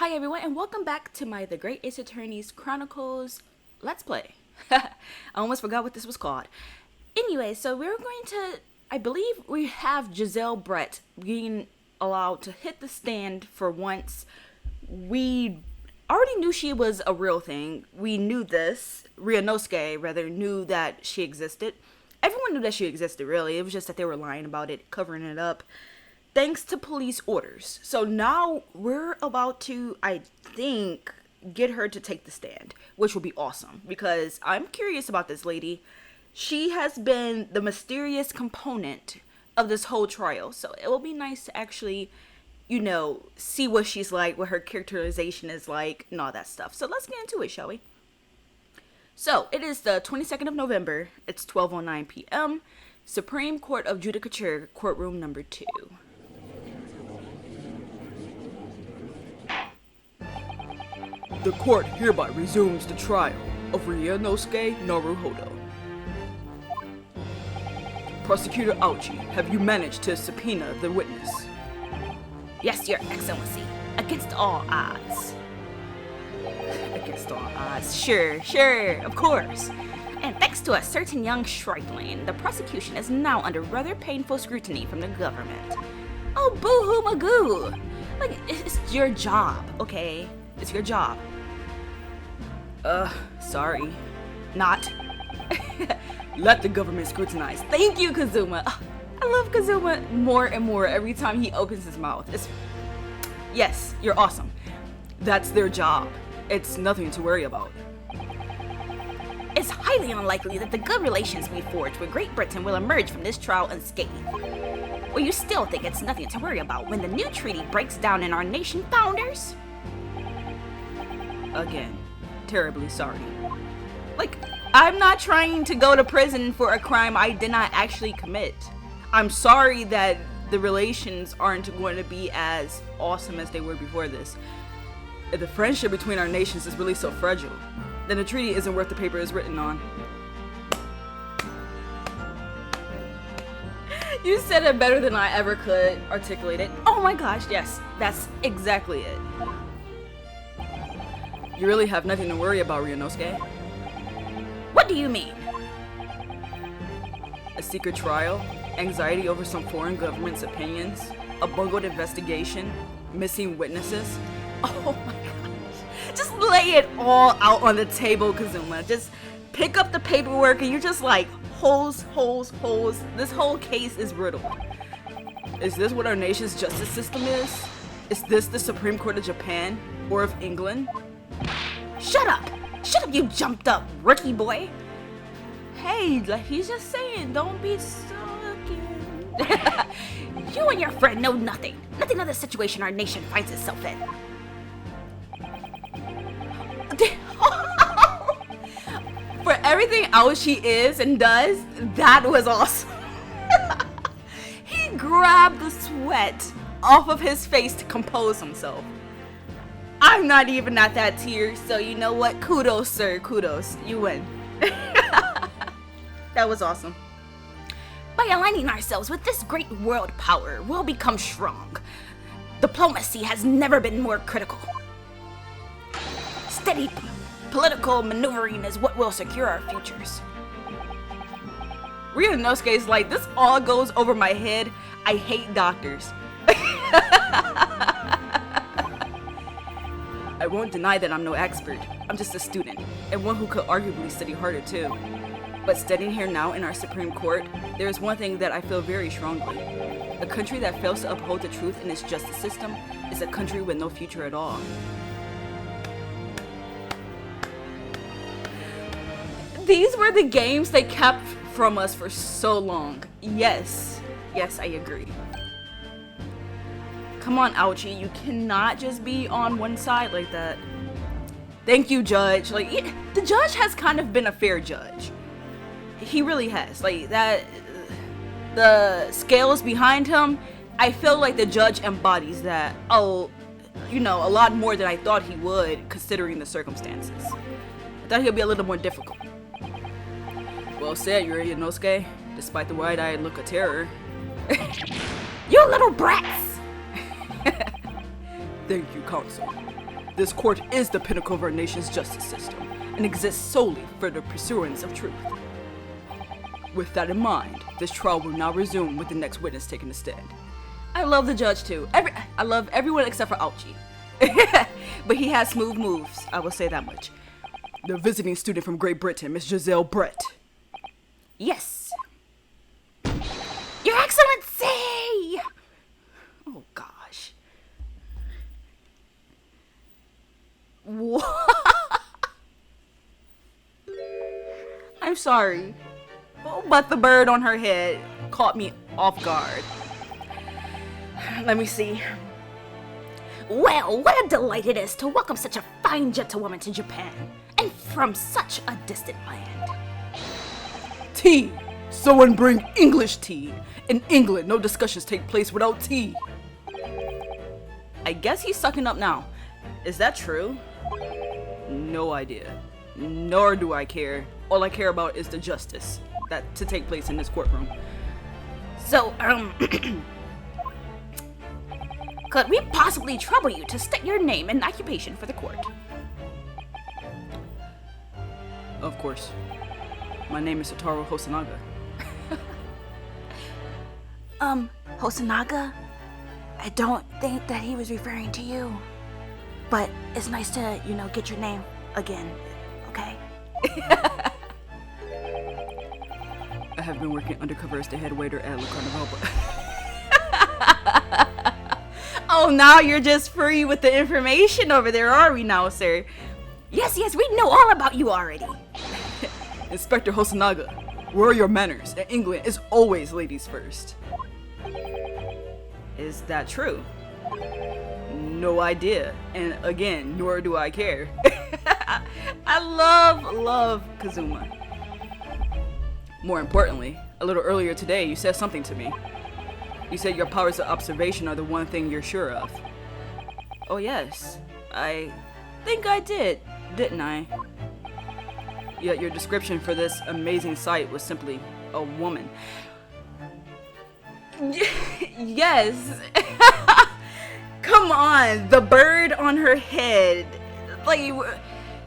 Hi everyone, and welcome back to my The Great Ace Attorney's Chronicles Let's Play. I almost forgot what this was called. Anyway, so we're going to, I believe we have Jezaille Brett being allowed to hit the stand for once. We already knew she was a real thing. We knew this. Ryunosuke, rather, knew that she existed. Everyone knew that she existed, really. It was just that they were lying about it, covering it up, thanks to police orders. So now we're about to, I think, get her to take the stand, which will be awesome, because I'm curious about this lady. She has been the mysterious component of this whole trial, so it will be nice to actually, you know, see what she's like, what her characterization is like, and all that stuff. So let's get into it, shall we? So, it is the 22nd of November. It's 12:09 p.m. Supreme Court of Judicature, courtroom number 2. The court hereby resumes the trial of Ryunosuke Naruhodo. Prosecutor Aochi, have you managed to subpoena the witness? Yes, Your Excellency. Against all odds. Against all odds. Sure, of course. And thanks to a certain young stripling, the prosecution is now under rather painful scrutiny from the government. Oh, boo-hoo magoo. Like, it's your job, okay? It's your job. Sorry. Not. Let the government scrutinize. Thank you, Kazuma. I love Kazuma more and more every time he opens his mouth. Yes, you're awesome. That's their job. It's nothing to worry about. It's highly unlikely that the good relations we forged with Great Britain will emerge from this trial unscathed. Or you still think it's nothing to worry about when the new treaty breaks down in our nation founders? Again, terribly sorry. Like, I'm not trying to go to prison for a crime I did not actually commit. I'm sorry that the relations aren't going to be as awesome as they were before this. If the friendship between our nations is really so fragile, then the treaty isn't worth the paper it's written on. You said it better than I ever could articulate it. Oh my gosh, yes, that's exactly it. You really have nothing to worry about, Ryunosuke. What do you mean? A secret trial, anxiety over some foreign government's opinions, a bungled investigation, missing witnesses. Oh my gosh. Just lay it all out on the table, Kazuma. Just pick up the paperwork and you're just like, holes. This whole case is riddled. Is this what our nation's justice system is? Is this the Supreme Court of Japan or of England? Shut up! Shut up, you jumped up rookie boy! Hey, like he's just saying, don't be sulking. You and your friend know nothing. Nothing of the situation our nation finds itself in. For everything else she is and does, that was awesome. He grabbed the sweat off of his face to compose himself. I'm not even at that tier, so you know what? Kudos, sir. Kudos. You win. That was awesome. By aligning ourselves with this great world power, we'll become strong. Diplomacy has never been more critical. Steady political maneuvering is what will secure our futures. Ryunosuke's like, this all goes over my head. I hate doctors. I won't deny that I'm no expert. I'm just a student, and one who could arguably study harder too. But standing here now in our Supreme Court, there is one thing that I feel very strongly. A country that fails to uphold the truth in its justice system is a country with no future at all. These were the games they kept from us for so long. Yes, I agree. Come on, Aochi, you cannot just be on one side like that. Thank you, Judge. Like, the judge has kind of been a fair judge. He really has. Like, that, the scales behind him, I feel like the judge embodies that, a lot more than I thought he would, considering the circumstances. I thought he'd be a little more difficult. Well said, Ryunosuke, despite the wide-eyed look of terror. You little brats! Thank you, Counsel. This court is the pinnacle of our nation's justice system and exists solely for the pursuance of truth. With that in mind, this trial will now resume with the next witness taking the stand. I love the judge too. I love everyone except for Ouchie. But he has smooth moves, I will say that much. The visiting student from Great Britain, Miss Jezaille Brett. Yes. Your Excellency! Oh gosh. What? I'm sorry. Oh, but the bird on her head caught me off guard. Let me see. Well, what a delight it is to welcome such a fine gentlewoman to Japan, and from such a distant land. Tea! Someone bring English tea! In England, no discussions take place without tea. I guess he's sucking up now. Is that true? No idea. Nor do I care. All I care about is the justice that to take place in this courtroom. So, could we possibly trouble you to state your name and occupation for the court? Of course. My name is Satoru Hosonaga. Hosonaga? I don't think that he was referring to you. But it's nice to, get your name again, okay? I have been working undercover as the head waiter at Le Carnival, but... Oh, now you're just free with the information over there, are we now, sir? Yes, we know all about you already. Inspector Hosonaga, where are your manners? In England, it's always ladies first. Is that true? No idea. And again, nor do I care. I love Kazuma. More importantly, a little earlier today, you said something to me. You said your powers of observation are the one thing you're sure of. Oh yes, I think I did, didn't I? Yet your description for this amazing sight was simply a woman. Yes. Come on, the bird on her head. Like,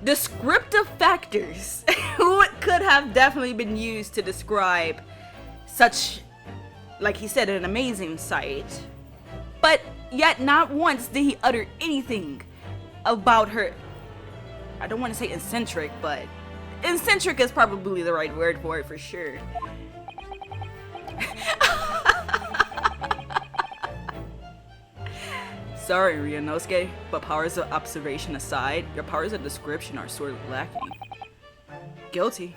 descriptive factors could have definitely been used to describe such, like he said, an amazing sight. But yet not once did he utter anything about her. I don't want to say eccentric, but eccentric is probably the right word for it for sure. Sorry, Ryunosuke, but powers of observation aside, your powers of description are sort of lacking. Guilty.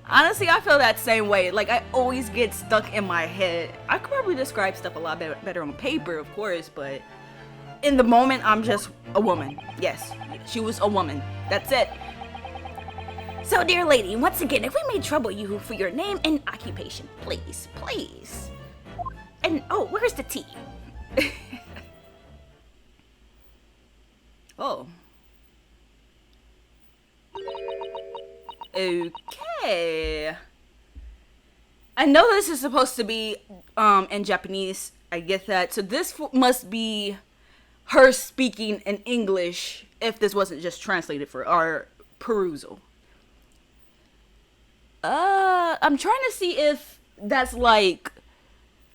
Honestly, I feel that same way. Like, I always get stuck in my head. I could probably describe stuff a lot better on paper, of course, but in the moment, I'm just a woman. Yes, she was a woman. That's it. So, dear lady, once again, if we may trouble you for your name and occupation, please. And, oh, where's the tea? Oh. Okay. I know this is supposed to be in Japanese. I get that. So this must be her speaking in English if this wasn't just translated for our perusal. I'm trying to see if that's like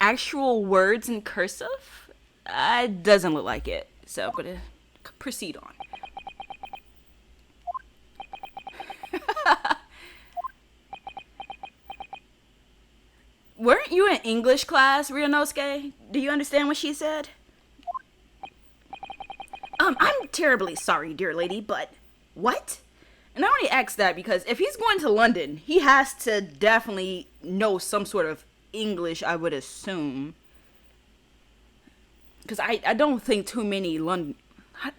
actual words in cursive. It doesn't look like it. So I'm going to proceed on. Weren't you in English class, Ryunosuke? Do you understand what she said? I'm terribly sorry, dear lady, but what? And I only ask that because if he's going to London, he has to definitely know some sort of English, I would assume. Because I don't think too many London...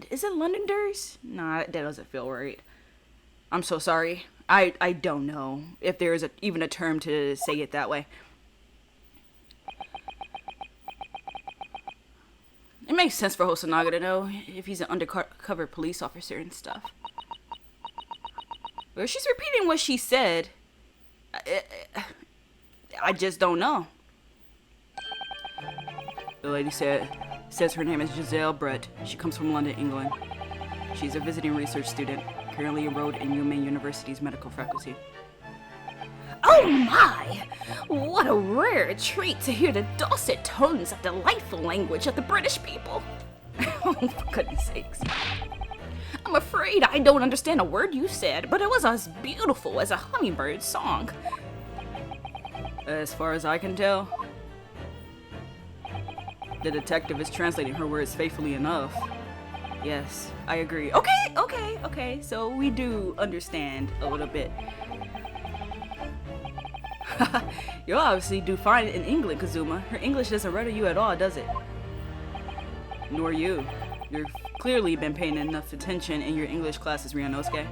Is it Londoners? Nah, that doesn't feel right. I'm so sorry. I don't know if there is even a term to say it that way. It makes sense for Hosonaga to know if he's an undercover police officer and stuff. Well, she's repeating what she said. I just don't know. The lady said, Says her name is Jezaille Brett. She comes from London, England. She's a visiting research student, currently enrolled in UMaine University's medical faculty. Oh my! What a rare treat to hear the dulcet tones of delightful language of the British people. Oh, for goodness sakes. I'm afraid I don't understand a word you said, but it was as beautiful as a hummingbird's song. As far as I can tell, the detective is translating her words faithfully enough. Yes, I agree. Okay, so we do understand a little bit. You obviously do fine in England, Kazuma. Her English doesn't rattle you at all, does it? Nor you. You've clearly been paying enough attention in your English classes, Ryanosuke.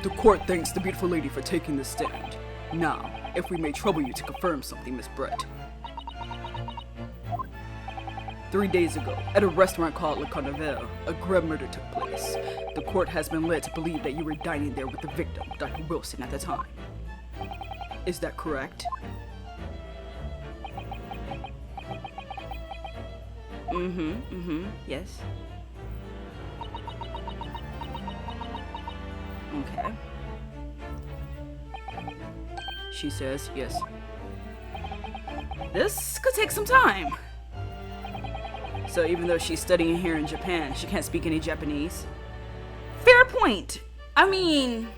The court thanks the beautiful lady for taking the stand. Now, if we may trouble you to confirm something, Miss Brett. 3 days ago, at a restaurant called Le Carnaval, a grave murder took place. The court has been led to believe that you were dining there with the victim, Dr. Wilson, at the time. Is that correct? Yes. Okay. She says yes. This could take some time. So even though she's studying here in Japan, she can't speak any Japanese? Fair point. I mean,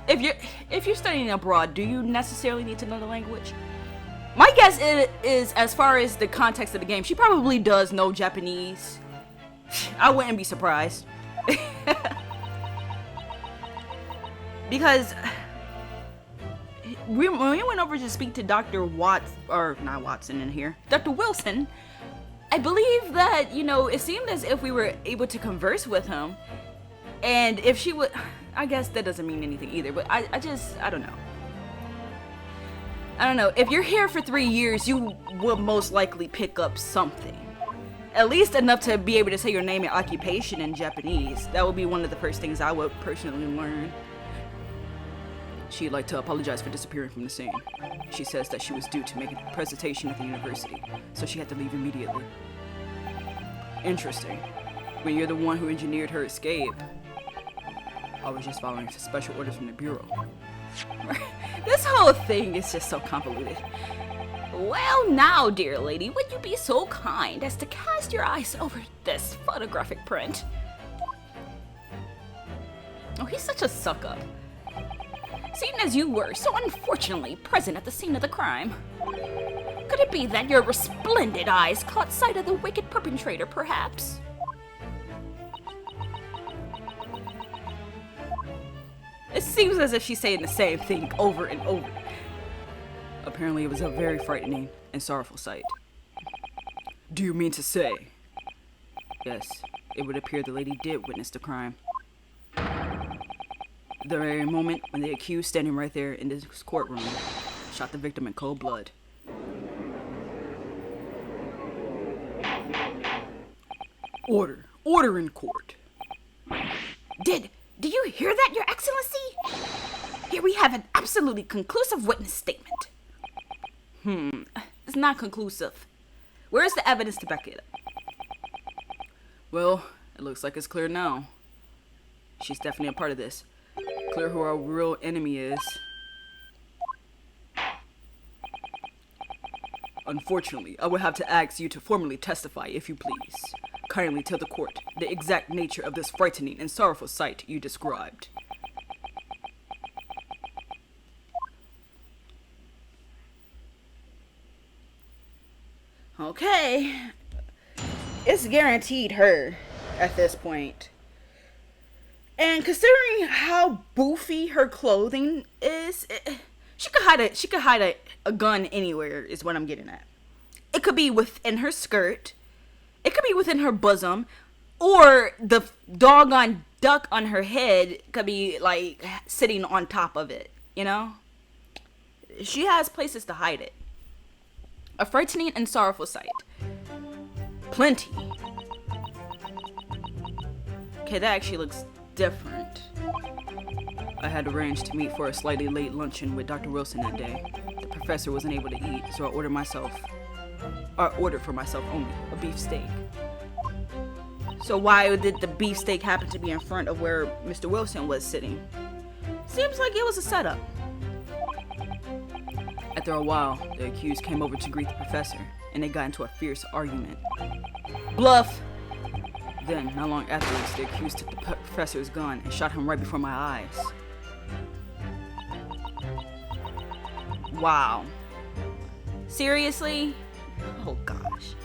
if you're studying abroad, do you necessarily need to know the language? My guess is, as far as the context of the game, she probably does know Japanese. I wouldn't be surprised. Because when we went over to speak to Dr. Watson in here, Dr. Wilson, I believe that, it seemed as if we were able to converse with him. And if she would, I guess that doesn't mean anything either, but I don't know. I don't know. If you're here for 3 years, you will most likely pick up something. At least enough to be able to say your name and occupation in Japanese. That would be one of the first things I would personally learn. She'd like to apologize for disappearing from the scene. She says that she was due to make a presentation at the university, so she had to leave immediately. Interesting. When you're the one who engineered her escape, I was just following special orders from the Bureau. This whole thing is just so convoluted. Well now, dear lady, would you be so kind as to cast your eyes over this photographic print? Oh, he's such a suck-up. Seeing as you were so unfortunately present at the scene of the crime, could it be that your resplendent eyes caught sight of the wicked perpetrator, perhaps? It seems as if she's saying the same thing over and over. Apparently it was a very frightening and sorrowful sight. Do you mean to say? Yes, it would appear the lady did witness the crime. The very moment when the accused, standing right there in this courtroom, shot the victim in cold blood. Order! Order in court! Do you hear that, Your Excellency? Here we have an absolutely conclusive witness statement. It's not conclusive. Where's the evidence to back it up? Well, it looks like it's clear now. She's definitely a part of this. Clear who our real enemy is. Unfortunately, I will have to ask you to formally testify, if you please. Kindly tell the court the exact nature of this frightening and sorrowful sight you described. Okay. It's guaranteed her at this point. And considering how boofy her clothing is, she could hide a gun anywhere is what I'm getting at. It could be within her skirt. It could be within her bosom. Or the doggone duck on her head could be like sitting on top of it, She has places to hide it. A frightening and sorrowful sight. Plenty. Okay, that actually looks different. I had arranged to meet for a slightly late luncheon with Dr. Wilson that day. The professor wasn't able to eat, so I ordered myself. I ordered for myself only a beefsteak. So why did the beefsteak happen to be in front of where Mr. Wilson was sitting? Seems like it was a setup. After a while, the accused came over to greet the professor, and they got into a fierce argument. Bluff. Then, not long afterwards, the accused took the professor's gun and shot him right before my eyes. Wow. Seriously? Oh gosh.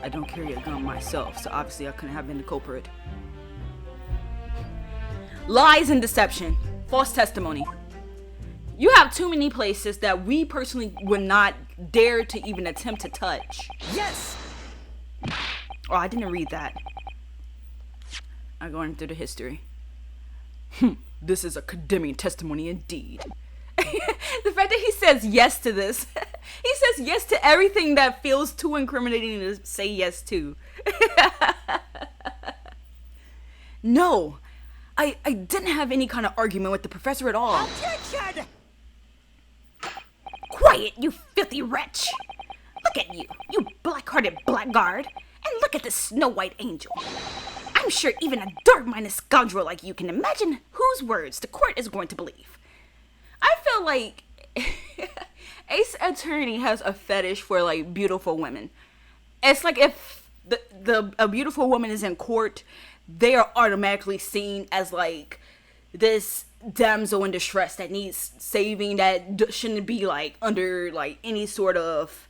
I don't carry a gun myself, so obviously I couldn't have been the culprit. Lies and deception. False testimony. You have too many places that we personally would not dare to even attempt to touch. Yes! Oh, I didn't read that. I'm going through the history. This is a condemning testimony indeed. The fact that he says yes to this. He says yes to everything that feels too incriminating to say yes to. No, I didn't have any kind of argument with the professor at all. Objection! Quiet, you filthy wretch! Look at you, you black-hearted blackguard, and look at this snow-white angel. I'm sure even a dark-minded scoundrel like you can imagine whose words the court is going to believe. I feel like Ace Attorney has a fetish for like beautiful women. It's like if a beautiful woman is in court, they are automatically seen as like this damsel in distress that needs saving, that shouldn't be like under like any sort of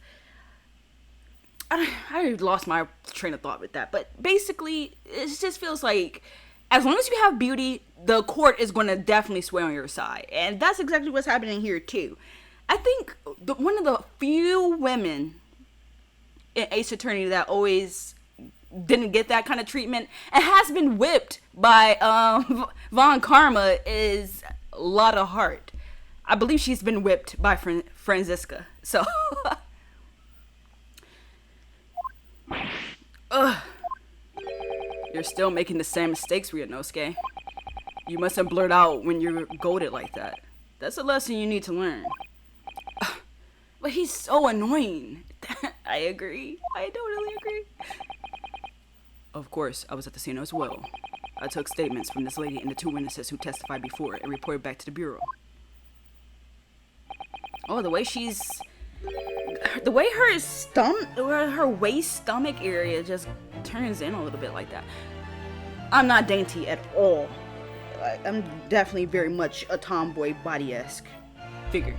I lost my train of thought with that, but basically it just feels like as long as you have beauty, the court is going to definitely sway on your side, and that's exactly what's happening here too. I think one of the few women in Ace Attorney that always didn't get that kind of treatment and has been whipped by Von Karma is Lotta Hart. I believe she's been whipped by Franziska. So, You're still making the same mistakes, Ryunosuke. You mustn't blurt out when you're goaded like that. That's a lesson you need to learn. But he's so annoying. I agree. I totally agree. Of course, I was at the scene as well. I took statements from this lady and the two witnesses who testified before and reported back to the bureau. Oh, the way her waist stomach area just turns in a little bit like that. I'm not dainty at all. I'm definitely very much a tomboy body-esque. Figured.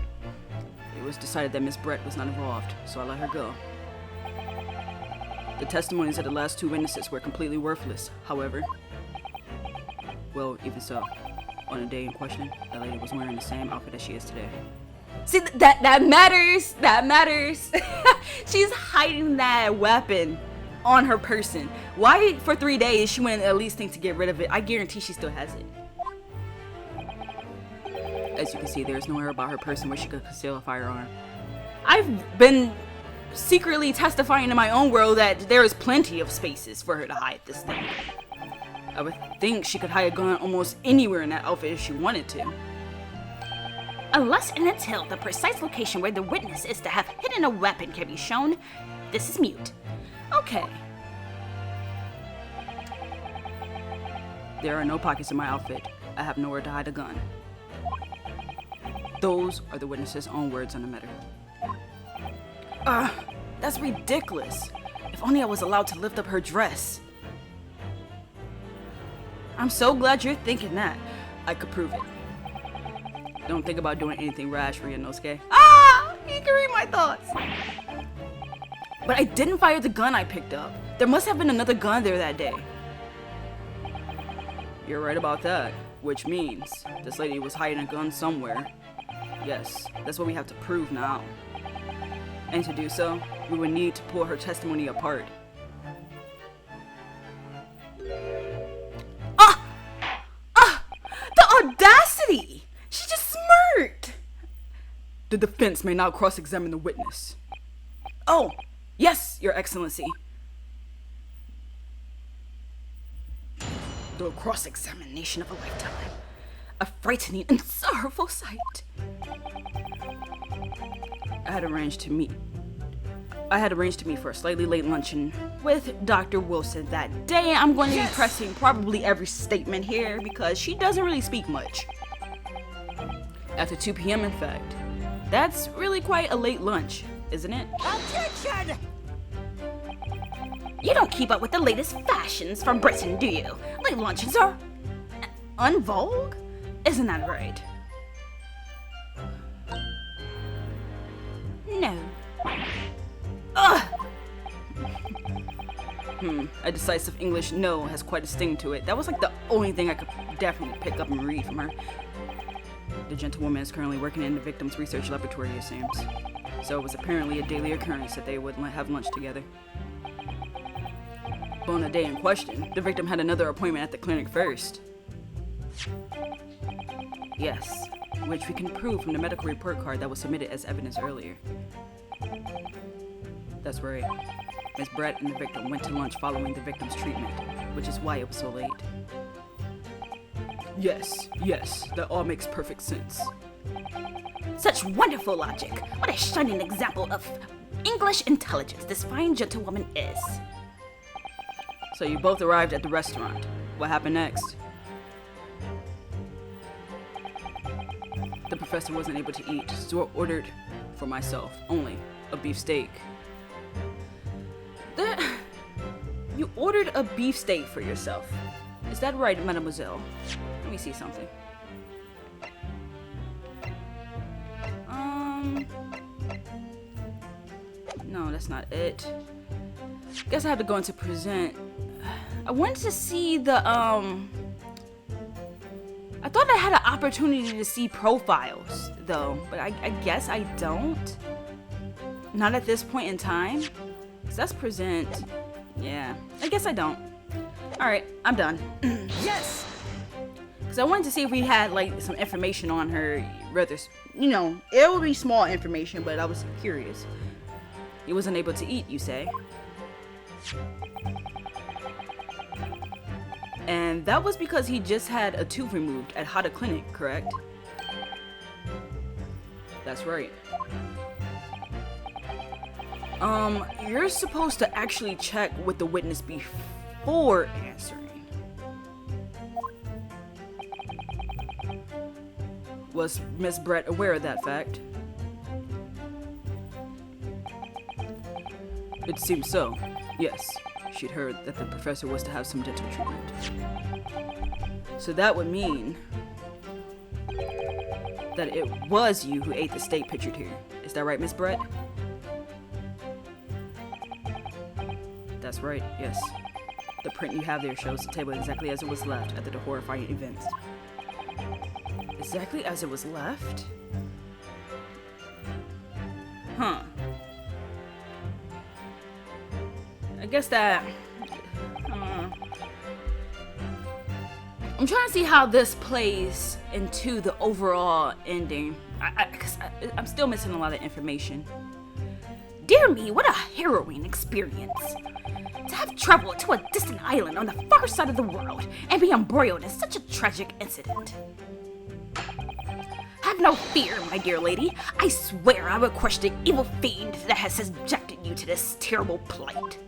It was decided that Miss Brett was not involved, so I let her go. The testimonies of the last two witnesses were completely worthless, however. Well, even so, on the day in question, that lady was wearing the same outfit as she is today. See, that matters. That matters. She's hiding that weapon on her person. Why for 3 days she wouldn't at least think to get rid of it? I guarantee she still has it. As you can see, there is nowhere about her person where she could conceal a firearm. I've been secretly testifying in my own world that there is plenty of spaces for her to hide this thing. I would think she could hide a gun almost anywhere in that outfit if she wanted to. Unless and until the precise location where the witness is to have hidden a weapon can be shown, this is mute. Okay. There are no pockets in my outfit. I have nowhere to hide a gun. Those are the witness's own words on the matter. That's ridiculous. If only I was allowed to lift up her dress. I'm so glad you're thinking that. I could prove it. Don't think about doing anything rash, Ryunosuke. You can read my thoughts. But I didn't fire the gun I picked up. There must have been another gun there that day. You're right about that, which means this lady was hiding a gun somewhere. Yes, that's what we have to prove now. And to do so, we would need to pull her testimony apart. The audacity! She just smirked! The defense may now cross-examine the witness. Oh, yes, Your Excellency. The cross-examination of a lifetime. A frightening and sorrowful sight. I had arranged to meet for a slightly late luncheon with Dr. Wilson that day. I'm going to be pressing probably every statement here because she doesn't really speak much. After 2 p.m. in fact. That's really quite a late lunch, isn't it? Objection! You don't keep up with the latest fashions from Britain, do you? Late luncheons are en vogue? Isn't that right? No. Ugh! A decisive English no has quite a sting to it. That was like the only thing I could definitely pick up and read from her. The gentlewoman is currently working in the victim's research laboratory, it seems. So it was apparently a daily occurrence that they would have lunch together. But on the day in question, the victim had another appointment at the clinic first. Yes, which we can prove from the medical report card that was submitted as evidence earlier. That's right. Ms. Brett and the victim went to lunch following the victim's treatment, which is why it was so late. Yes, that all makes perfect sense. Such wonderful logic. What a shining example of English intelligence this fine gentlewoman is. So you both arrived at the restaurant. What happened next? The professor wasn't able to eat, so I ordered for myself only a beefsteak. You ordered a beefsteak for yourself. Is that right, mademoiselle? Let me see something. No, that's not it. Guess I have to go into present. I wanted to see the, I thought I had an opportunity to see profiles, though, but I guess I don't. Not at this point in time. 'Cause that's present. Yeah, I guess I don't. Alright, I'm done. Yes! Because I wanted to see if we had, like, some information on her, rather, you know, it would be small information, but I was curious. He wasn't able to eat, you say? And that was because he just had a tooth removed at Hada Clinic, correct? That's right. You're supposed to actually check with the witness before answering. Was Miss Brett aware of that fact? It seems so, yes. She'd heard that the professor was to have some dental treatment. So that would mean that it was you who ate the steak pictured here. Is that right, Miss Brett? That's right, yes. The print you have there shows the table exactly as it was left after the horrifying events. Exactly as it was left? Huh. I guess that... I'm trying to see how this plays into the overall ending. Because I'm still missing a lot of information. Dear me, what a harrowing experience. To have traveled to a distant island on the far side of the world and be embroiled in such a tragic incident. Have no fear, my dear lady. I swear I will crush the evil fiend that has subjected you to this terrible plight.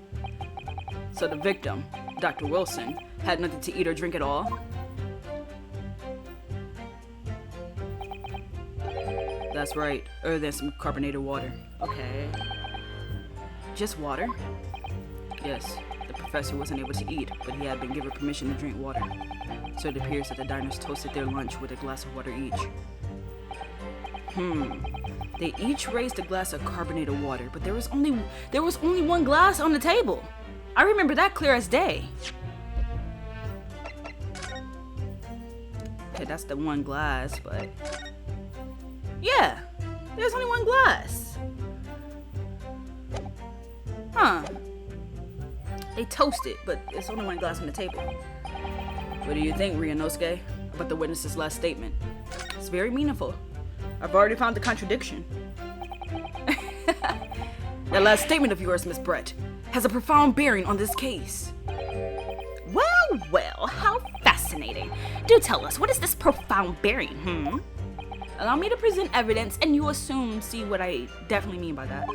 So the victim, Dr. Wilson, had nothing to eat or drink at all? That's right, other than some carbonated water. Okay. Just water? Yes, the professor wasn't able to eat, but he had been given permission to drink water. So it appears that the diners toasted their lunch with a glass of water each. They each raised a glass of carbonated water, but there was only one glass on the table. I remember that clear as day. Okay, that's the one glass, but... Yeah, there's only one glass. Huh. They toasted, but there's only one glass on the table. What do you think, Ryunosuke, about the witness's last statement? It's very meaningful. I've already found the contradiction. That last statement of yours, Miss Brett, has a profound bearing on this case. Well, how fascinating. Do tell us, what is this profound bearing, Allow me to present evidence, and you see what I definitely mean by that.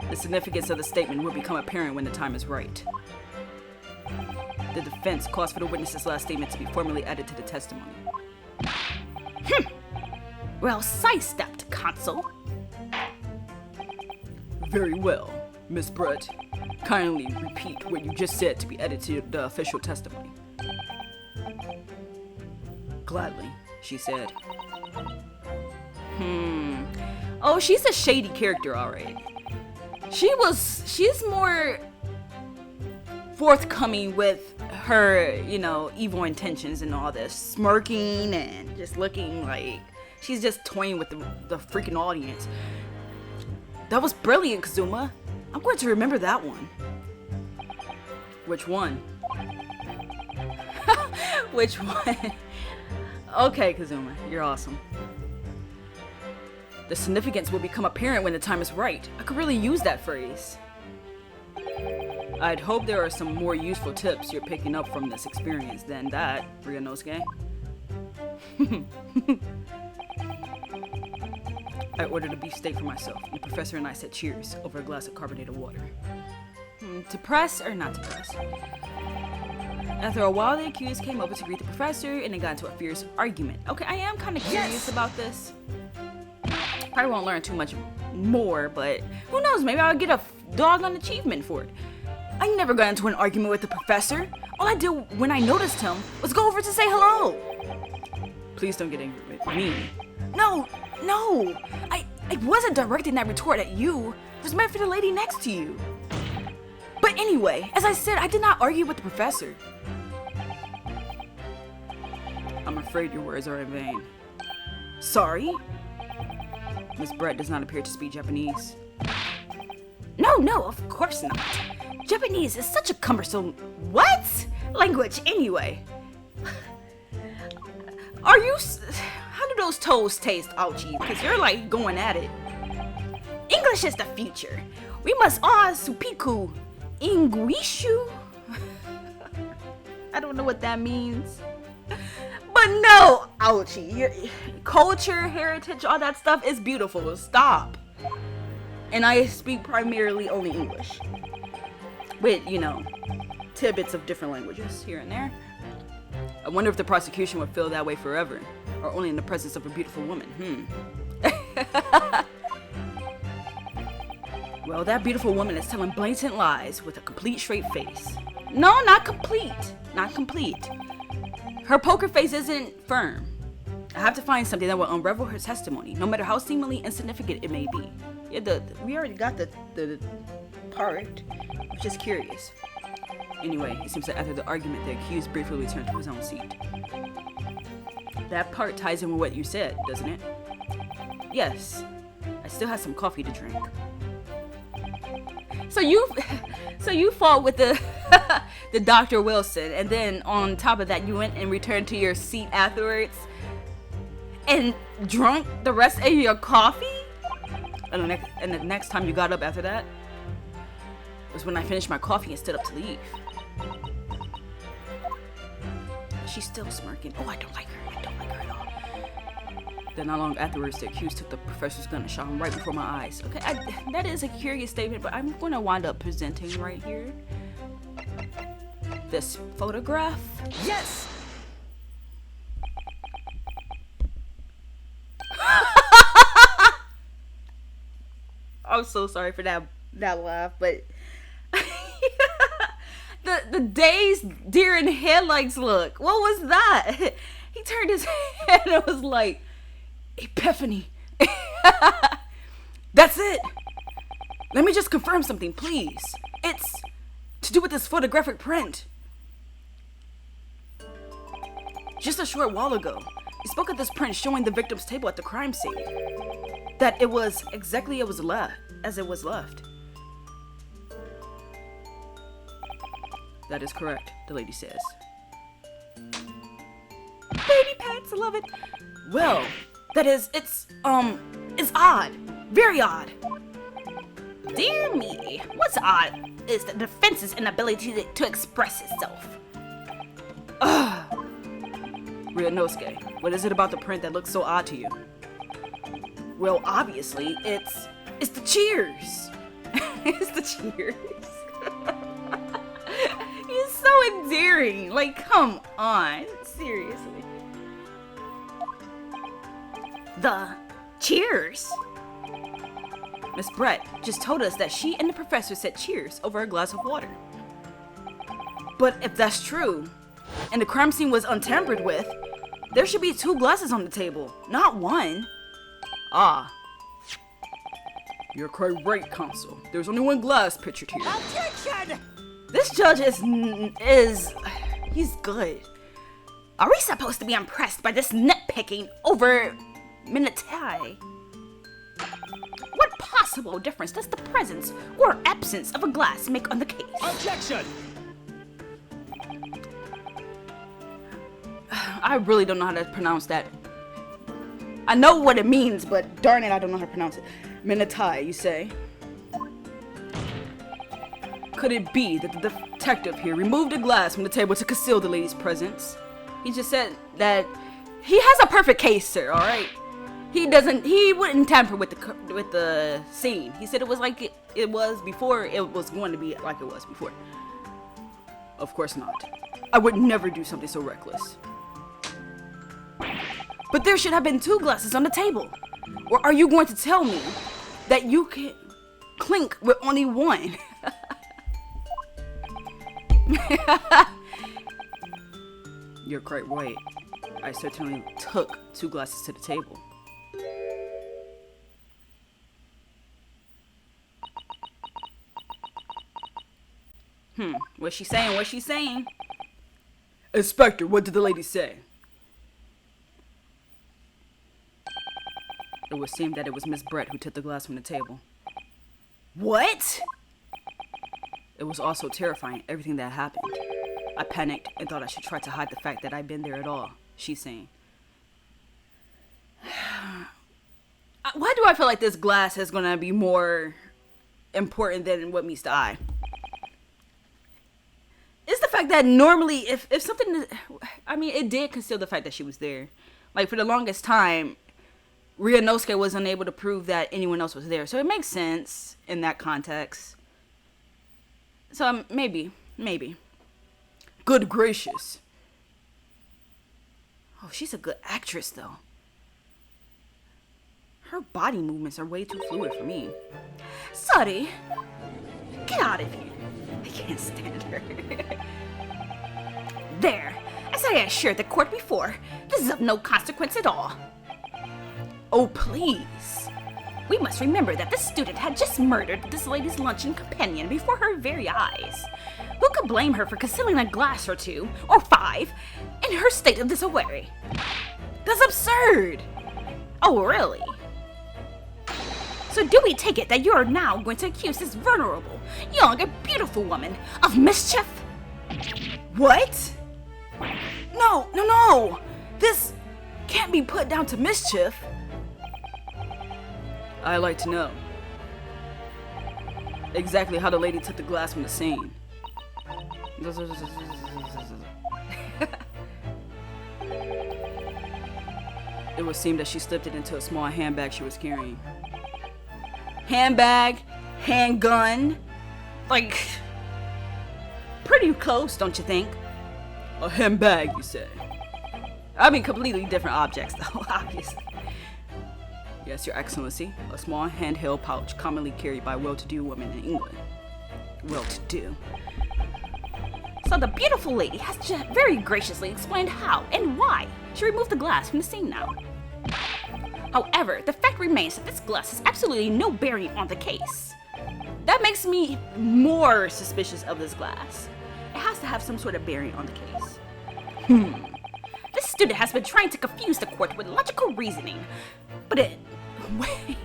The significance of the statement will become apparent when the time is right. The defense calls for the witness's last statement to be formally added to the testimony. Well, sidestepped, Consul. Very well, Miss Brett. Kindly repeat what you just said to be added to the official testimony. Gladly, she said. Oh, she's a shady character, alright. She's more forthcoming with her, evil intentions and all this. Smirking and just looking like she's just toying with the freaking audience. That was brilliant, Kazuma. I'm going to remember that one. Which one? Which one? Okay, Kazuma, you're awesome. The significance will become apparent when the time is right. I could really use that phrase. I'd hope there are some more useful tips you're picking up from this experience than that, Ryunosuke. I ordered a beefsteak for myself, and the professor and I said cheers over a glass of carbonated water. To press or not to press? After a while, the accused came over to greet the professor, and they got into a fierce argument. Okay, I am kind of curious about this. Probably won't learn too much more, but who knows? Maybe I'll get a doggone achievement for it. I never got into an argument with the professor. All I did when I noticed him was go over to say hello. Please don't get angry with me. No. I wasn't directing that retort at you. It was meant for the lady next to you. But anyway, as I said, I did not argue with the professor. I'm afraid your words are in vain. Sorry? Miss Brett does not appear to speak Japanese. No, of course not. Japanese is such a cumbersome... What? Language, anyway. Are you... How do those toes taste, Ouchie? Because you're like going at it. English is the future. We must all supiku Ingwishu. I don't know what that means. But no, Ouchie. Your culture, heritage, all that stuff is beautiful. Stop. And I speak primarily only English. With, tidbits of different languages here and there. I wonder if the prosecution would feel that way forever, or only in the presence of a beautiful woman. Well, that beautiful woman is telling blatant lies with a complete straight face. No, not complete. Not complete. Her poker face isn't firm. I have to find something that will unravel her testimony, no matter how seemingly insignificant it may be. Yeah, we already got the part. I'm just curious. Anyway, it seems that after the argument, the accused briefly returned to his own seat. That part ties in with what you said, doesn't it? Yes. I still have some coffee to drink. So you fought with the the Dr. Wilson, and then on top of that, you went and returned to your seat afterwards and drank the rest of your coffee? And the next time you got up after that was when I finished my coffee and stood up to leave. She's still smirking. Oh, I don't like her at all. Then not long afterwards, the accused took the professor's gun and shot him right before my eyes. Okay, that is a curious statement, but I'm going to wind up presenting right here. This photograph. Yes! I'm so sorry for that laugh, but the dazed deer in headlights look. What was that? He turned his head and it was like, epiphany. That's it. Let me just confirm something, please. It's to do with this photographic print. Just a short while ago, he spoke of this print showing the victim's table at the crime scene. That it was exactly as it was left. That is correct, the lady says. Baby pets, I love it. Well, that is, it's odd. Very odd. Dear me, what's odd is the defense's inability to express itself. Ryunosuke, what is it about the print that looks so odd to you? Well, obviously, it's the cheers. It's the cheers. He's so endearing. Like, come on. Seriously. The cheers. Miss Brett just told us that she and the professor said cheers over a glass of water. But if that's true, and the crime scene was untampered with, there should be 2 glasses on the table, not 1. Ah. You're quite right, Counsel. There's only 1 glass pictured here. Objection! This judge he's good. Are we supposed to be impressed by this nitpicking over Minatai? What possible difference does the presence or absence of a glass make on the case? Objection! I really don't know how to pronounce that. I know what it means, but darn it, I don't know how to pronounce it. Minatai, you say? Could it be that the detective here removed a glass from the table to conceal the lady's presence? He just said that he has a perfect case, sir, alright? He wouldn't tamper with the scene. He said it was like it was before, it was going to be like it was before. Of course not. I would never do something so reckless. But there should have been 2 glasses on the table. Or are you going to tell me that you can clink with only 1? You're quite right. I certainly took 2 glasses to the table. What's she saying? What's she saying? Inspector, what did the lady say? It would seem that it was Miss Brett who took the glass from the table. What? It was also terrifying, everything that happened. I panicked and thought I should try to hide the fact that I'd been there at all, she's saying. Why do I feel like this glass is going to be more important than what meets the eye? It's the fact that normally if something, I mean, it did conceal the fact that she was there. Like, for the longest time, Ryunosuke was unable to prove that anyone else was there. So it makes sense in that context. So maybe. Good gracious. Oh, she's a good actress, though. Her body movements are way too fluid for me. Sorry. Get out of here. I can't stand her. There. As I assured the court before, this is of no consequence at all. Oh, please. We must remember that this student had just murdered this lady's luncheon companion before her very eyes. Who could blame her for concealing a glass or 2, or 5, in her state of disarray? That's absurd. Oh, really? So do we take it that you are now going to accuse this vulnerable, young, and beautiful woman of mischief? What? No. This can't be put down to mischief. I'd like to know exactly how the lady took the glass from the scene. It would seem that she slipped it into a small handbag she was carrying. Handbag, handgun, like, pretty close, don't you think? A handbag, you say? I mean, completely different objects, though, obviously. Yes, Your Excellency, a small handheld pouch commonly carried by well-to-do women in England. Well-to-do. So the beautiful lady has just very graciously explained how and why she removed the glass from the scene now. However, the fact remains that this glass has absolutely no bearing on the case. That makes me more suspicious of this glass. It has to have some sort of bearing on the case. This student has been trying to confuse the court with logical reasoning, but wait.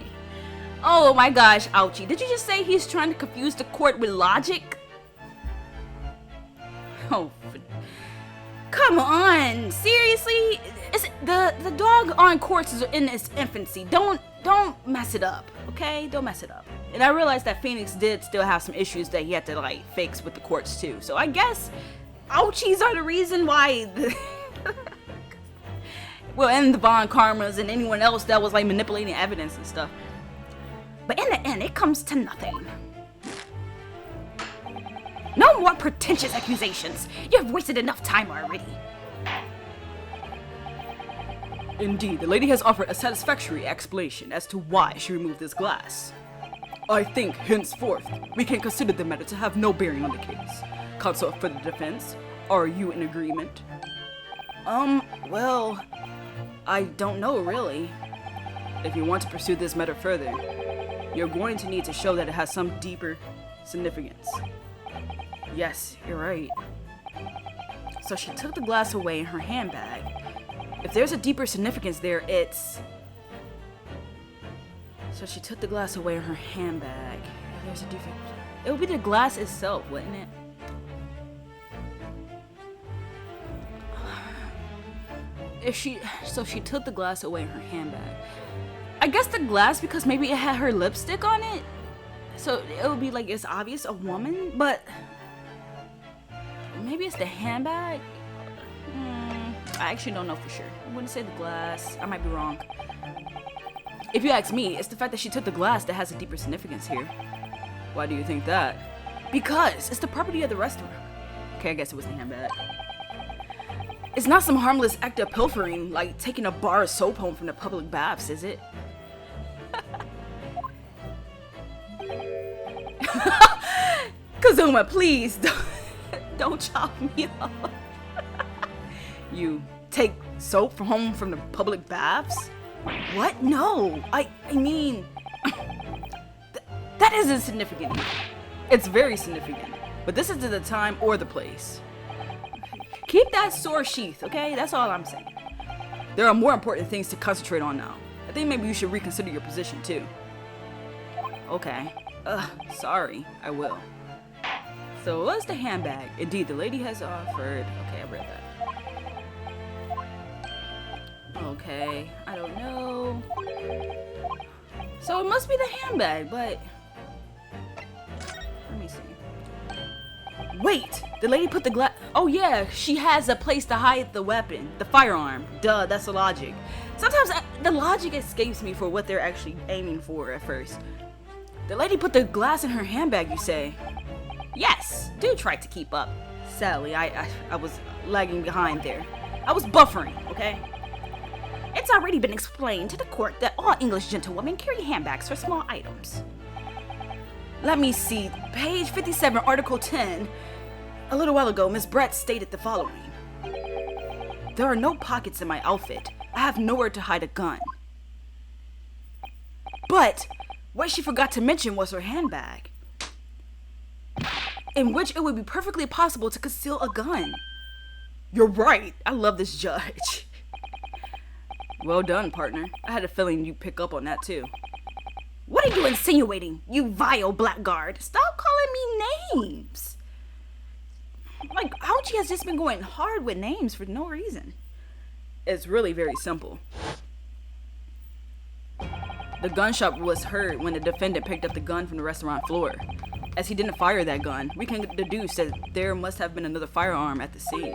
Oh my gosh, ouchie. Did you just say he's trying to confuse the court with logic? Oh, come on. Seriously? The dog on courts is in its infancy. Don't mess it up, okay? Don't mess it up. And I realized that Phoenix did still have some issues that he had to, like, fix with the courts, too. So I guess ouchies are the reason why Well, and the Von Karmas and anyone else that was like manipulating evidence and stuff. But in the end, it comes to nothing. No more pretentious accusations. You have wasted enough time already. Indeed, the lady has offered a satisfactory explanation as to why she removed this glass. I think, henceforth, we can consider the matter to have no bearing on the case. Counsel for the defense, are you in agreement? Well, I don't know really. If you want to pursue this matter further, you're going to need to show that it has some deeper significance. Yes, you're right. So she took the glass away in her handbag. If there's a deeper significance there, it's... So she took the glass away in her handbag. If there's a deeper... It would be the glass itself, wouldn't it? So she took the glass away in her handbag. I guess the glass, because maybe it had her lipstick on it. So it would be like, it's obvious a woman, but... Maybe it's the handbag? I actually don't know for sure. I wouldn't say the glass. I might be wrong. If you ask me, it's the fact that she took the glass that has a deeper significance here. Why do you think that? Because it's the property of the restaurant. Okay, I guess it was the handbag. It's not some harmless act of pilfering, like taking a bar of soap home from the public baths, is it? Kazuma, please don't chop me up. You take soap from home from the public baths? What? No. I mean, that isn't significant. It's very significant, but this isn't the time or the place. Keep that sword sheath, okay? That's all I'm saying. There are more important things to concentrate on now. I think maybe you should reconsider your position too. Okay. Sorry, I will. So what's the handbag? Indeed, the lady has offered... Okay, I read that. Okay, I don't know. So it must be the handbag, but... Let me see. Wait! The lady put the glass... Oh yeah, she has a place to hide the weapon. The firearm. Duh, that's the logic. Sometimes the logic escapes me for what they're actually aiming for at first. The lady put the glass in her handbag, you say? Yes, do try to keep up. Sadly, I was lagging behind there. I was buffering, okay? It's already been explained to the court that all English gentlewomen carry handbags for small items. Let me see. Page 57, Article 10. A little while ago, Miss Brett stated the following. There are no pockets in my outfit. I have nowhere to hide a gun. But what she forgot to mention was her handbag, in which it would be perfectly possible to conceal a gun. You're right. I love this judge. Well done, partner. I had a feeling you'd pick up on that too. What are you insinuating, you vile blackguard? Stop calling me names. Like, Ouchie has just been going hard with names for no reason. It's really very simple. The gunshot was heard when the defendant picked up the gun from the restaurant floor. As he didn't fire that gun, we can deduce that there must have been another firearm at the scene.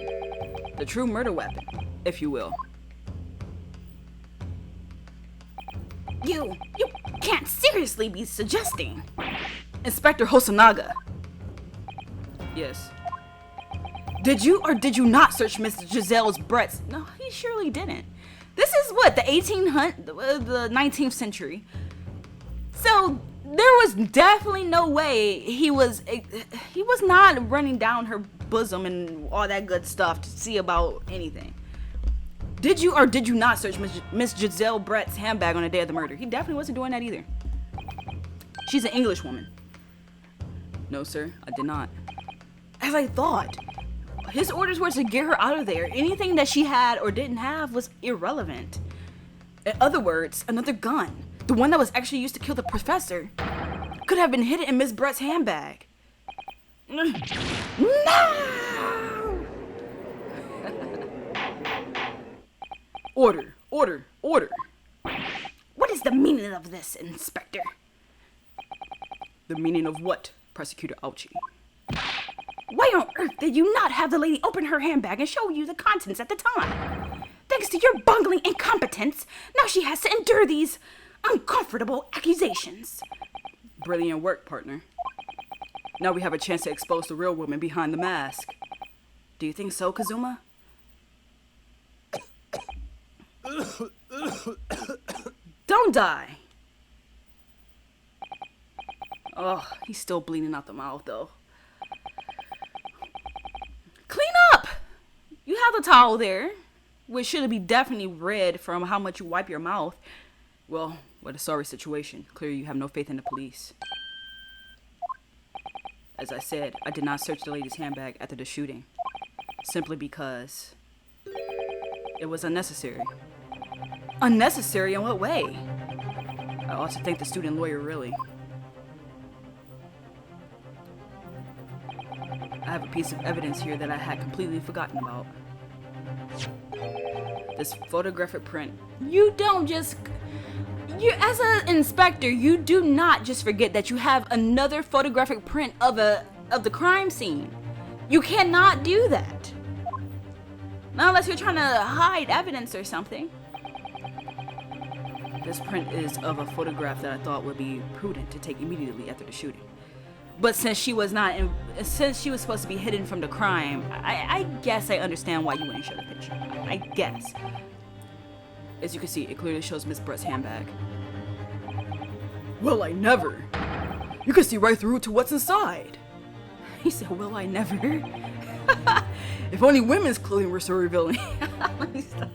The true murder weapon, if you will. You can't seriously be suggesting. Inspector Hosonaga. Yes. Did you or did you not search Miss Jezaille's breasts? No, he surely didn't. This is what, the 19th century. So there was definitely no way he was not running down her bosom and all that good stuff to see about anything. Did you or did you not search Miss Jezaille Brett's handbag on the day of the murder? He definitely wasn't doing that either. She's an English woman. No, sir, I did not. As I thought. His orders were to get her out of there. Anything that she had or didn't have was irrelevant. In other words, another gun, the one that was actually used to kill the professor, could have been hidden in Miss Brett's handbag. No! Order, order, order. What is the meaning of this, Inspector? The meaning of what, Prosecutor Ouchie? Why on earth did you not have the lady open her handbag and show you the contents at the time? Thanks thanks to your bungling incompetence, now she has to endure these uncomfortable accusations. Brilliant work, partner. Now we have a chance to expose the real woman behind the mask. Do you think so, Kazuma? Don't die. Oh, he's still bleeding out the mouth, though. Clean up! You have the towel there, which should be definitely red from how much you wipe your mouth. Well, what a sorry situation. Clearly you have no faith in the police. As I said, I did not search the lady's handbag after the shooting. Simply because it was unnecessary. Unnecessary in what way? I ought to thank the student lawyer, really. I have a piece of evidence here that I had completely forgotten about. This photographic print. You don't just... as an inspector, you do not just forget that you have another photographic print of the crime scene. You cannot do that. Not unless you're trying to hide evidence or something. This print is of a photograph that I thought would be prudent to take immediately after the shooting. But since she was supposed to be hidden from the crime, I guess I understand why you wouldn't show the picture. I guess. As you can see, it clearly shows Miss Brett's handbag. Well, I never. You can see right through to what's inside. He said, well, I never. If only women's clothing were so revealing. Let me stop.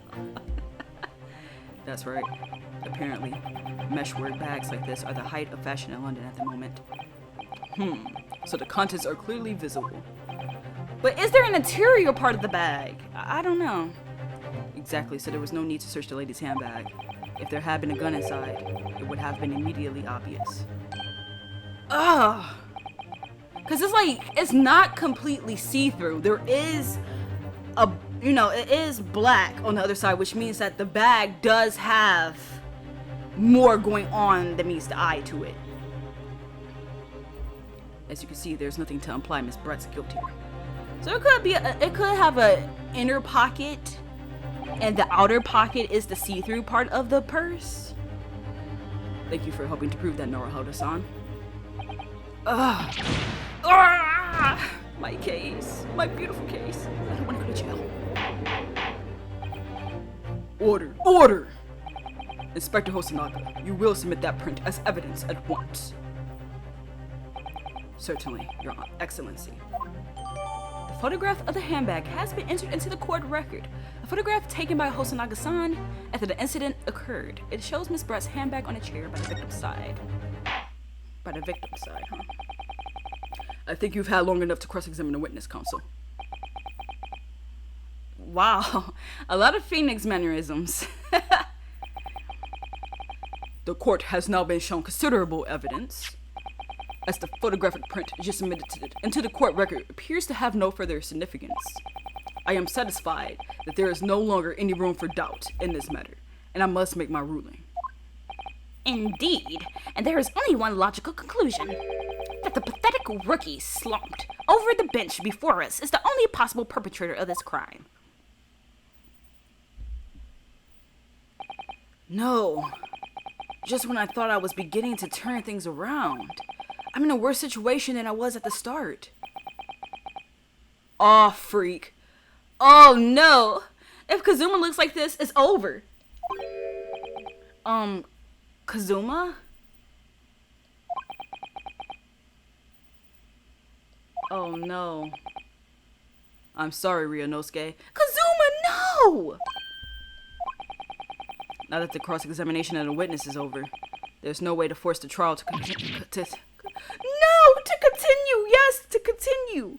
That's right. Apparently, meshwork bags like this are the height of fashion in London at the moment. So the contents are clearly visible. But is there an interior part of the bag? I don't know. Exactly, so there was no need to search the lady's handbag. If there had been a gun inside, it would have been immediately obvious. Ugh. Because it's not completely see-through. There is it is black on the other side, which means that the bag does have more going on than meets the eye to it. As you can see, there's nothing to imply Miss Brett's guilt here. So it could have a inner pocket, and the outer pocket is the see-through part of the purse. Thank you for helping to prove that, Nora-Hoda-san. Ugh. My case. My beautiful case. I don't want to go to jail. Order! Order! Inspector Hosonaga, you will submit that print as evidence at once. Certainly, Your Excellency. The photograph of the handbag has been entered into the court record. A photograph taken by Hosonaga-san after the incident occurred. It shows Miss Brett's handbag on a chair by the victim's side. By the victim's side, huh? I think you've had long enough to cross-examine the witness, counsel. Wow, a lot of Phoenix mannerisms. The court has now been shown considerable evidence, as the photographic print just submitted into the court record appears to have no further significance. I am satisfied that there is no longer any room for doubt in this matter, and I must make my ruling. Indeed, and there is only one logical conclusion. That the pathetic rookie slumped over the bench before us is the only possible perpetrator of this crime. No. Just when I thought I was beginning to turn things around, I'm in a worse situation than I was at the start. Aw, freak. Oh no. If Kazuma looks like this, it's over. Kazuma? Oh no. I'm sorry, Ryunosuke. Kazuma, no! Now that the cross-examination of the witness is over, there's no way to force the trial to continue. No, to continue. Yes, to continue.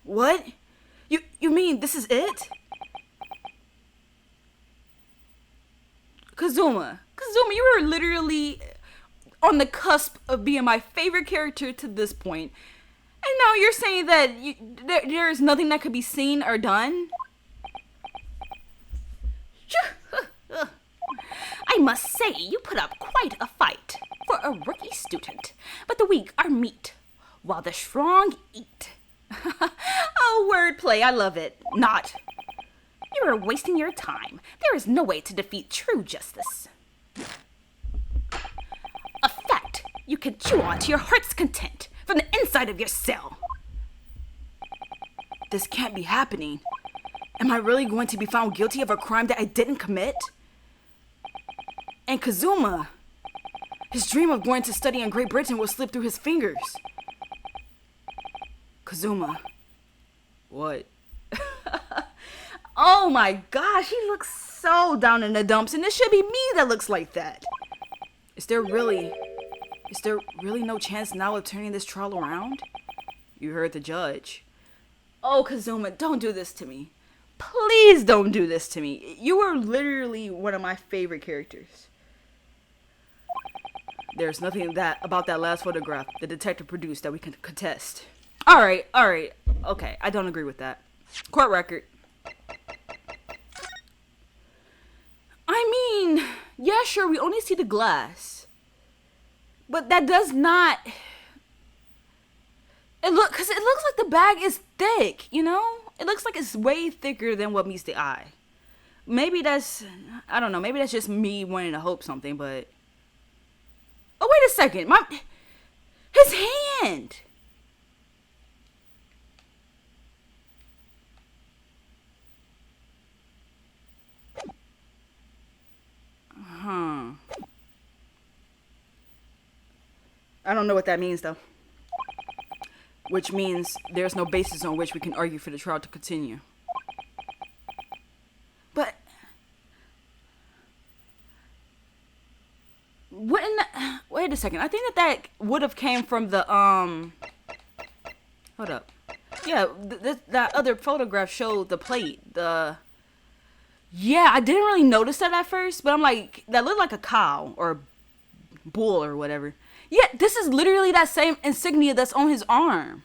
What? You mean this is it? Kazuma, you were literally on the cusp of being my favorite character to this point. And now you're saying that there is nothing that could be seen or done? I must say, you put up quite a fight for a rookie student. But the weak are meat, while the strong eat. Oh, wordplay, I love it. Not. You are wasting your time. There is no way to defeat true justice. A fact you can chew on to your heart's content from the inside of your cell. This can't be happening. Am I really going to be found guilty of a crime that I didn't commit? And Kazuma, his dream of going to study in Great Britain will slip through his fingers. Kazuma. What? Oh my gosh, he looks so down in the dumps, and it should be me that looks like that. Is there really no chance now of turning this trial around? You heard the judge. Oh, Kazuma, don't do this to me. Please don't do this to me. You are literally one of my favorite characters. There's nothing about that last photograph the detective produced that we can contest. All right. Okay, I don't agree with that. Court record. I mean, yeah, sure, we only see the glass. But that does not... Because it looks like the bag is thick, you know? It looks like it's way thicker than what meets the eye. Maybe that's... I don't know, maybe that's just me wanting to hope something, but... Oh, wait a second. His hand! I don't know what that means, though. Which means there's no basis on which we can argue for the trial to continue. But... Wait a second. I think that would have came from the, Hold up. Yeah, that other photograph showed the plate. Yeah, I didn't really notice that at first, but I'm like, that looked like a cow or a bull or whatever. Yeah, this is literally that same insignia that's on his arm.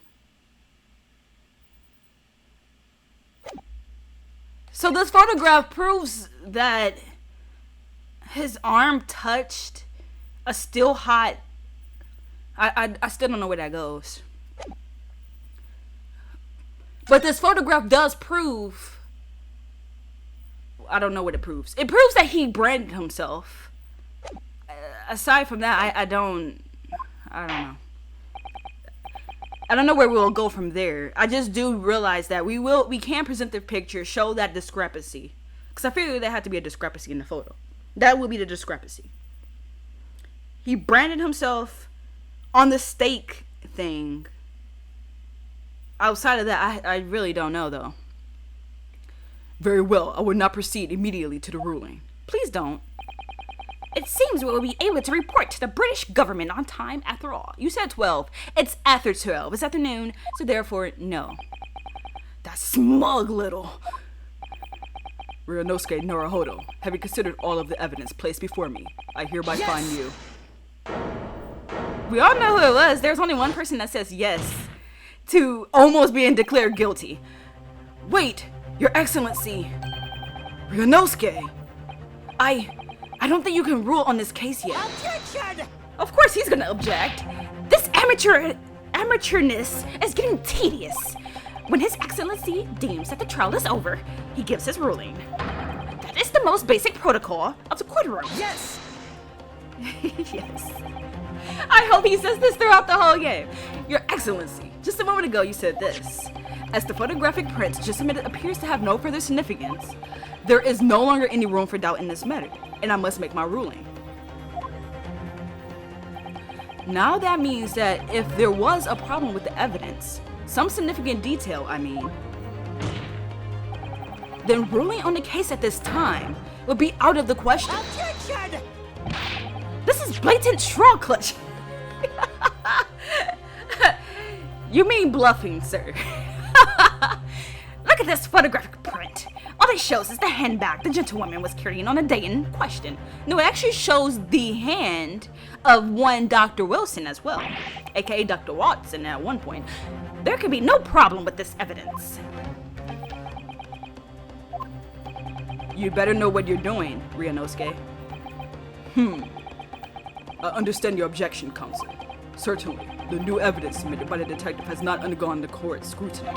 So this photograph proves that his arm touched a still hot... I still don't know where that goes. But this photograph does prove... I don't know what it proves. It proves that he branded himself. Aside from that, I don't know. I don't know where we'll go from there. I just do realize that we can present the picture, show that discrepancy. Because I feel there had to be a discrepancy in the photo. That would be the discrepancy. He branded himself on the stake thing. Outside of that, I really don't know, though. Very well, I will not proceed immediately to the ruling. Please don't. It seems we will be able to report to the British government on time after all. You said 12. It's after 12. It's afternoon, so therefore, no. That smug little... Ryunosuke Naruhodo, having considered all of the evidence placed before me, I hereby find you. We all know who it was. There's only one person that says yes to almost being declared guilty. Wait, Your Excellency. Ryunosuke. I don't think you can rule on this case yet. Objection! Of course he's gonna object. This amateurness is getting tedious. When His Excellency deems that the trial is over, he gives his ruling. That is the most basic protocol of the courtroom. Yes! Yes. I hope he says this throughout the whole game. Your Excellency, just a moment ago you said this. As the photographic print just submitted appears to have no further significance, there is no longer any room for doubt in this matter, and I must make my ruling. Now that means that if there was a problem with the evidence, some significant detail, I mean, then ruling on the case at this time would be out of the question. Objection! This is blatant straw clutch. You mean bluffing, sir. Look at this photographic print. All it shows is the handbag the gentlewoman was carrying on the day in question. No, it actually shows the hand of one Dr. Wilson as well, aka Dr. Watson at one point. There could be no problem with this evidence. You better know what you're doing, Ryunosuke. I understand your objection, counsel. Certainly, the new evidence submitted by the detective has not undergone the court's scrutiny.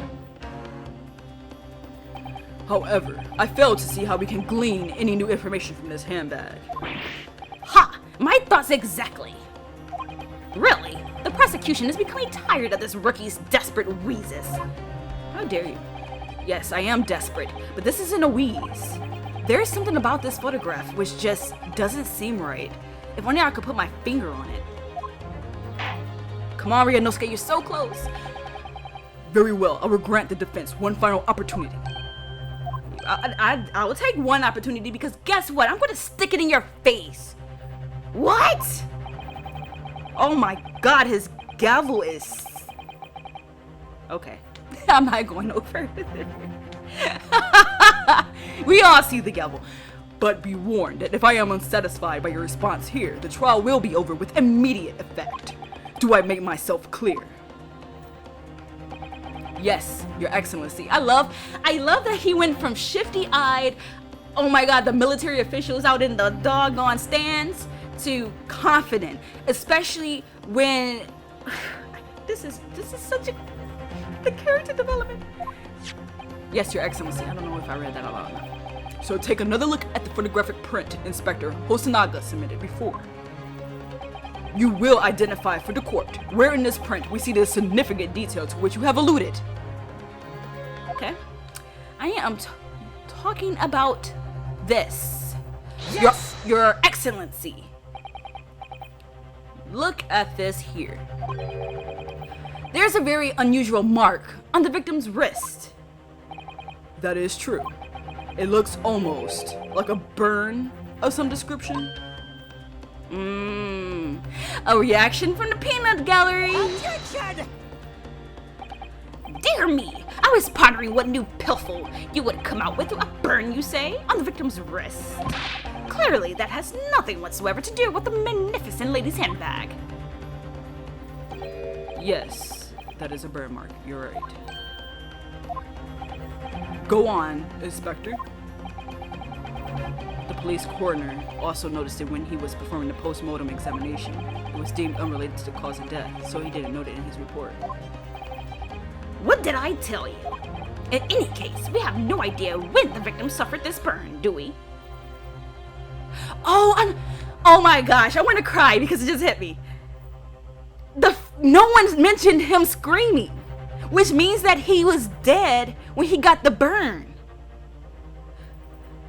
However, I failed to see how we can glean any new information from this handbag. Ha! My thoughts exactly. Really? The prosecution is becoming tired of this rookie's desperate wheezes. How dare you? Yes, I am desperate, but this isn't a wheeze. There's something about this photograph which just doesn't seem right. If only I could put my finger on it. Come on, Ryanosuke, you're so close. Very well, I will grant the defense one final opportunity. I will take one opportunity because guess what? I'm going to stick it in your face. What? Oh my god, his gavel is... Okay, I'm not going no further. We all see the gavel. But be warned that if I am unsatisfied by your response here, the trial will be over with immediate effect. Do I make myself clear? Yes, Your Excellency. I love that he went from shifty-eyed, oh my god, the military officials out in the doggone stands, to confident, especially when this is such the character development. Yes, Your Excellency. I don't know if I read that out loud. So take another look at the photographic print Inspector Hosonaga submitted before. You will identify for the court where in this print we see the significant detail to which you have alluded. Okay. I am talking about this. Yes! Your Excellency. Look at this here. There's a very unusual mark on the victim's wrist. That is true. It looks almost like a burn of some description. A reaction from the peanut gallery. Attention! Dear me, I was pondering what new pilful you would come out with. A burn, you say, on the victim's wrist. Clearly, that has nothing whatsoever to do with the magnificent lady's handbag. Yes, that is a burn mark. You're right. Go on, Inspector. The police coroner also noticed it when he was performing the post-mortem examination. It was deemed unrelated to the cause of death, so he didn't note it in his report. What did I tell you? In any case, we have no idea when the victim suffered this burn, do we? Oh my gosh, I want to cry because it just hit me. No one's mentioned him screaming, which means that he was dead when he got the burn.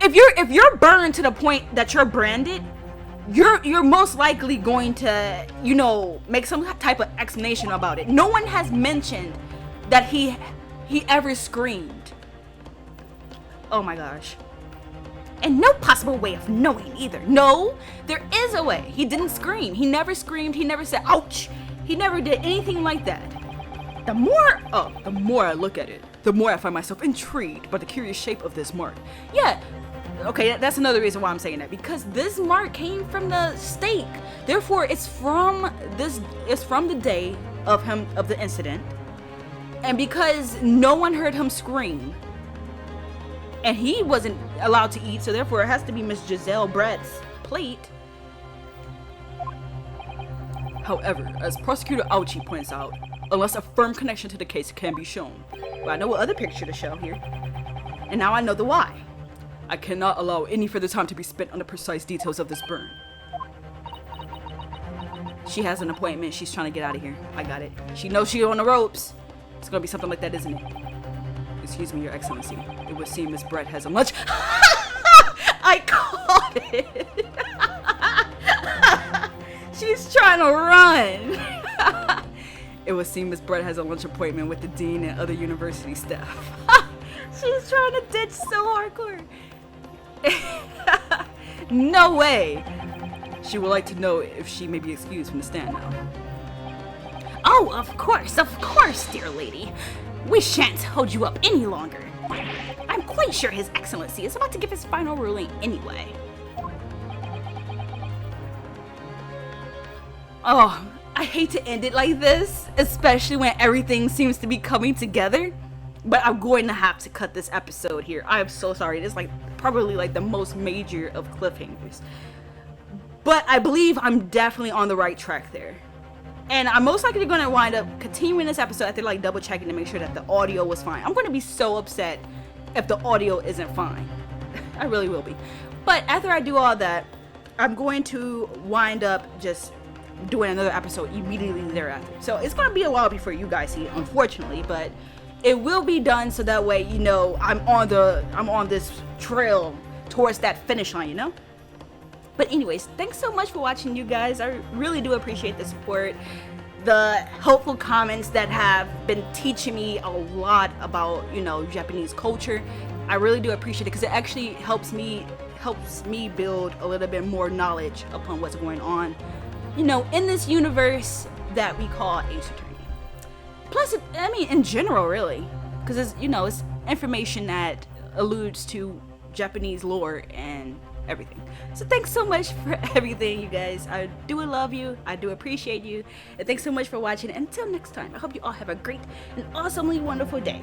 If you're burned to the point that you're branded, you're most likely going to, make some type of explanation about it. No one has mentioned that he ever screamed. Oh my gosh. And no possible way of knowing either. No, there is a way. He didn't scream. He never screamed. He never said, ouch. He never did anything like that. The more I look at it, the more I find myself intrigued by the curious shape of this mark. Yeah. Okay, that's another reason why I'm saying that, because this mark came from the stake. Therefore, it's from the day of the incident. And because no one heard him scream, and he wasn't allowed to eat, so therefore it has to be Miss Jezaille Brett's plate. However, as Prosecutor Auchi points out, unless a firm connection to the case can be shown. Well, I know what other picture to show here. And now I know the why. I cannot allow any further time to be spent on the precise details of this burn. She has an appointment. She's trying to get out of here. I got it. She knows she's on the ropes. It's gonna be something like that, isn't it? Excuse me, Your Excellency. It would seem Miss Brett has a lunch. I caught it. She's trying to run. It would seem Miss Brett has a lunch appointment with the dean and other university staff. She's trying to ditch so hardcore. No way. She would like to know if she may be excused from the stand now. Oh, of course, dear lady. We shan't hold you up any longer. I'm quite sure His Excellency is about to give his final ruling anyway. Oh, I hate to end it like this, especially when everything seems to be coming together. But I'm going to have to cut this episode here. I am so sorry. It is probably the most major of cliffhangers. But I believe I'm definitely on the right track there. And I'm most likely going to wind up continuing this episode after double checking to make sure that the audio was fine. I'm going to be so upset if the audio isn't fine. I really will be. But after I do all that, I'm going to wind up just doing another episode immediately thereafter. So it's gonna be a while before you guys see it, unfortunately, but it will be done so that way, you know, I'm on this trail towards that finish line, you know? But anyways, thanks so much for watching, you guys. I really do appreciate the support, the helpful comments that have been teaching me a lot about, you know, Japanese culture. I really do appreciate it because it actually helps me build a little bit more knowledge upon what's going on, you know, in this universe that we call Ace Attorney. Plus, I mean, in general, really, because it's, you know, it's information that alludes to Japanese lore and everything. So thanks so much for everything, you guys. I do love you. I do appreciate you. And thanks so much for watching. Until next time, I hope you all have a great and awesomely wonderful day.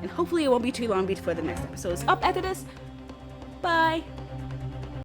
And hopefully it won't be too long before the next episode is up after this. Bye.